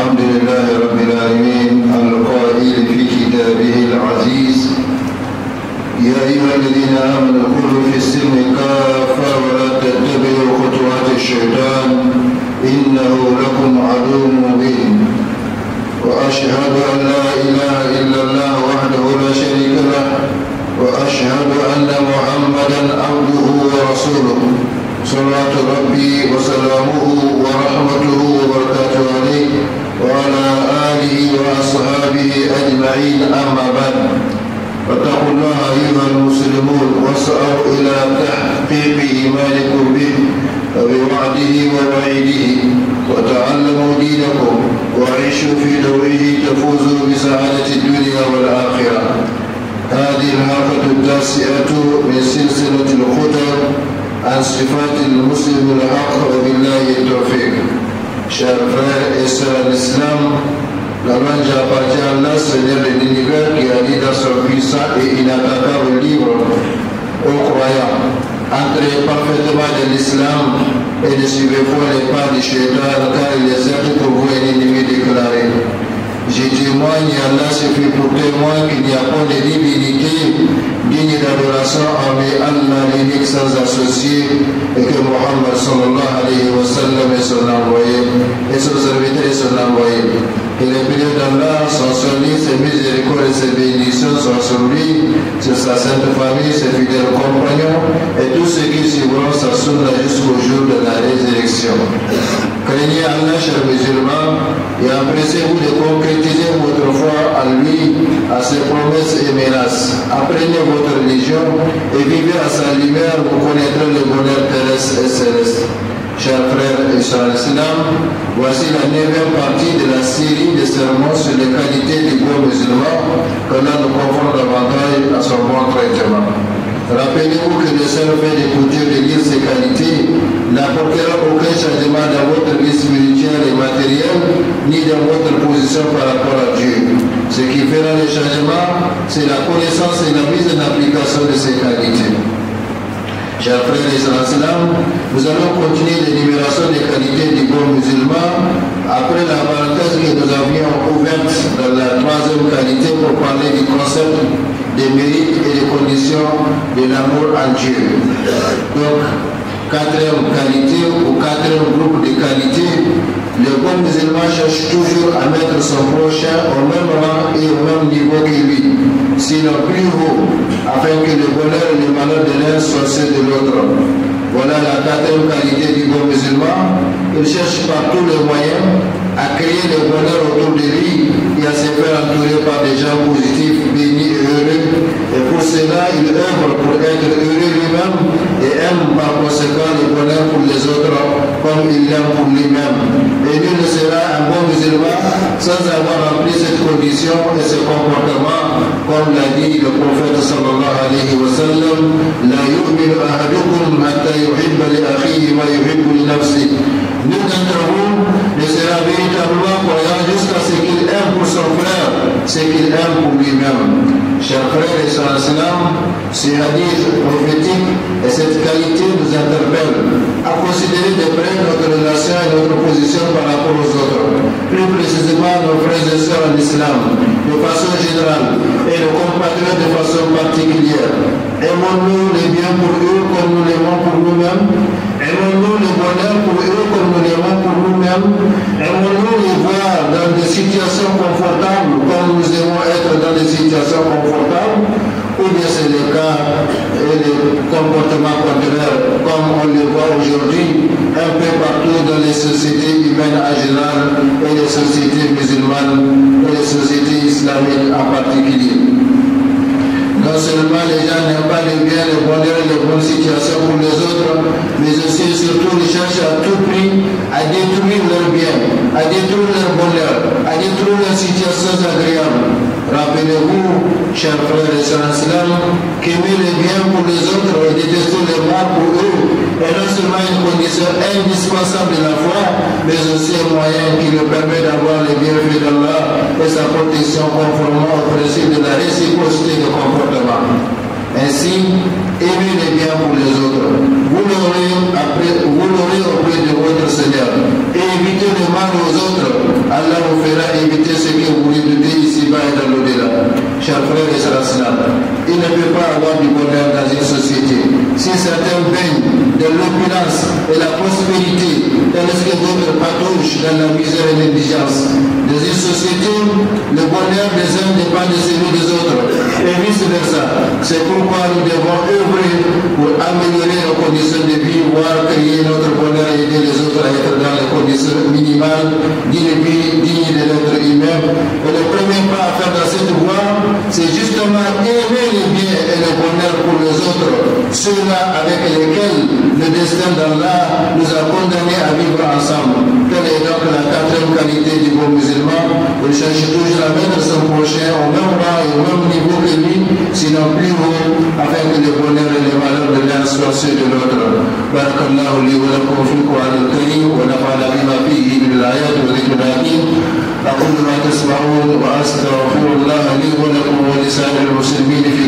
الحمد لله رب العالمين القائل في كتابه العزيز يا أيها الذين آمنوا ادخلوا في السلم كافة ولا تتبعوا خطوات الشيطان إنه لكم عدو مبين وأشهد أن لا إله إلا الله وحده لا شريك له وأشهد أن محمدا عبده ورسوله صلوات ربي وسلامه ورحمته وبركاته عليه وعلى آله وأصحابه أجمعين أما بعد فاتقوا الله أيها المسلمون واسعوا إلى تحقيق إيمانكم به وبوعده ووعيده وتعلموا دينكم وعيشوا في دوره تفوزوا بسعادة الدنيا والآخرة. هذه الحلقة التاسعة من سلسلة الخطب عن صفات المسلم الحق وبالله التوفيق. Chers frères et sœurs d'Islam, la louange appartient à Allah, Seigneur de l'univers, qui a dit dans son puissant et inattaquable livre aux croyants: entrez parfaitement dans l'Islam et ne suivez pas les pas du shaitan, car il est certes pour vous un ennemi déclaré. Je témoigne, Allah suffit pour témoin qu'il n'y a pas de divinité digne d'adoration hormis Allah l'unique sans associé et que Muhammad sallallahu alayhi wa sallam est son envoyé et son serviteur est son envoyé. Et les prières d'Allah sont sur lui, ses miséricordes et ses bénédictions sont sur lui, sur sa sainte famille, ses fidèles compagnons et tous ceux qui suivront sa sunna jusqu'au jour de la résurrection. Craignez Allah, chers musulmans, et appréciez-vous de concrétiser votre foi à lui, à ses promesses et menaces. Apprenez votre religion et vivez à sa lumière, vous connaîtrez le bonheur terrestre et céleste. Chers frères et sœurs d'Islam, voici la 9e partie de la série de sermons sur les qualités du bon musulman, que l'on nous confronte davantage à son bon traitement. Rappelez-vous que le seul fait d'écouter et de lire ces qualités n'apportera aucun changement dans votre vie spirituelle et matérielle, ni dans votre position par rapport à Dieu. Ce qui fera le changement, c'est la connaissance et la mise en application de ces qualités. Chers frères et sœurs d'Islam, nous allons continuer l'énumération des qualités du bon musulman après la parenthèse que nous avions ouverte dans la 3e qualité pour parler du concept des mérites et des conditions de l'amour en Dieu. Donc, 4e qualité ou 4e groupe de qualités, le bon musulman cherche toujours à mettre son prochain au même rang et au même niveau que lui, sinon plus haut, afin que le bonheur et le malheur de l'un soient ceux de l'autre. Voilà la 4e qualité du bon musulman. Il cherche par tous les moyens à créer le bonheur autour de lui et à se faire entourer par des gens positifs, bénis et heureux. Et pour cela, il œuvre pour être heureux lui-même et aime par conséquent le bonheur pour les autres comme il l'aime pour lui-même. Et nul ne sera un bon musulman sans avoir rempli cette condition et ce comportement, comme l'a dit le prophète sallallahu alayhi wa sallam: La yu'minu ahadukum hatta yuhibba li akhihi ma yuhibbu li nafsihi. Nul d'entre vous ne sera véritablement croyant jusqu'à ce qu'il aime pour son frère ce qu'il aime pour lui-même. Chers frères et sœurs d'Islam, ce hadith prophétique et cette qualité nous interpellent à considérer de près notre relation et notre position par rapport aux autres, plus précisément nos frères et sœurs en islam, de façon générale, et nos compatriotes de façon particulière. Aimons-nous les biens pour eux comme nous l'aimons pour nous-mêmes? Aimons-nous le bonheur pour eux comme nous l'aimons pour nous-mêmes? Aimons-nous les voir dans des situations confortables comme nous aimons être dans des situations confortables? Ou bien c'est le cas et le comportement contraire comme on le voit aujourd'hui un peu partout dans les sociétés humaines en général et les sociétés musulmanes et les sociétés islamiques en particulier. Non seulement les gens n'aiment pas le bien, le bonheur et les bonnes situations pour les autres, mais aussi et surtout ils cherchent à tout prix à détruire leur bien, à détruire leur bonheur, à détruire leurs situations agréables. Rappelez-vous, chers frères et sœurs d'Islam, qu'aimer le bien pour les autres et détester le mal pour eux est non seulement une condition indispensable de la foi, mais aussi un moyen qui nous permet d'avoir le bienfait d'Allah et sa protection conformément au principe de la réciprocité de comportement. Ainsi, aimez le bien pour les autres. Vous l'aurez auprès de votre Seigneur. Et évitez le mal aux autres. Allah vous il ne peut pas avoir du bonheur dans une société. Si certains baignent de l'opulence et la prospérité, tandis que d'autres patauchent dans la misère et l'indigence. Dans une société, le bonheur des uns dépend de celui des autres, et vice-versa. C'est pourquoi nous devons œuvrer pour améliorer nos conditions de vie, voire créer notre bonheur et aider les autres à être dans les conditions minimales d'une vie digne de l'être humain. Et le premier pas à faire dans cette voie, c'est justement aimer le bien et le bonheur pour les autres, ceux-là avec lesquels le destin d'Allah nous a condamnés à vivre ensemble. Telle est donc la quatrième qualité du bon musulman. Il cherche toujours à mettre son prochain au même rang et au même niveau que lui, sinon plus haut, afin que le bonheur et les valeurs de l'un soient ceux de l'autre. Barakallahu li wa lakum fil Qur'an al-Karim wa nafa'ana bima fihi min al-ayat wa dhikr al-hakim. أقول ما تسمعون وأستغفر الله لي ولكم ولسائر المسلمين في